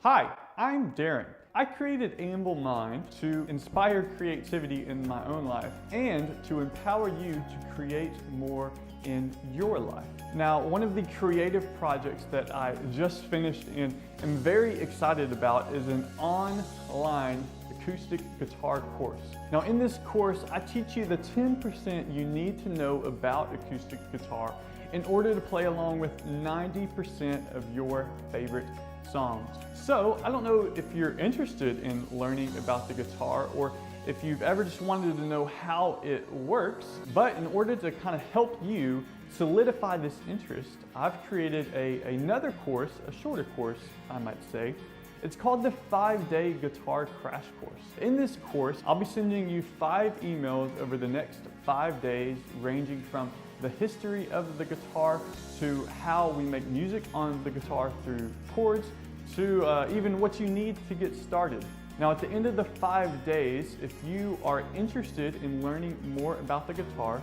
Hi, I'm Darren. I created Amble Mind to inspire creativity in my own life and to empower you to create more in your life. Now, one of the creative projects that I just finished and am very excited about is an online acoustic guitar course. Now, in this course, I teach you the 10% you need to know about acoustic guitar in order to play along with 90% of your favorite songs. So I don't know if you're interested in learning about the guitar or if you've ever just wanted to know how it works, but in order to kind of help you solidify this interest, I've created another course, a shorter course, I might say. It's called the 5-Day Guitar Crash Course. In this course, I'll be sending you 5 emails over the next 5 days, ranging from the history of the guitar to how we make music on the guitar through chords to even what you need to get started. Now, at the end of the 5 days, if you are interested in learning more about the guitar,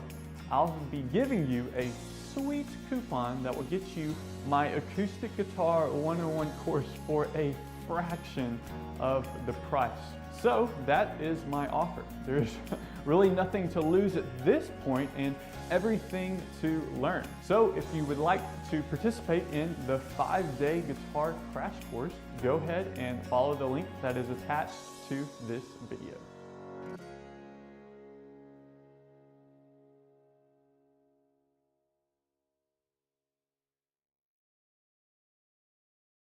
I'll be giving you a sweet coupon that will get you my Acoustic Guitar 101 course for a fraction of the price. So that is my offer. There's really nothing to lose at this point and everything to learn. So if you would like to participate in the 5-Day Guitar Crash Course, go ahead and follow the link that is attached to this video.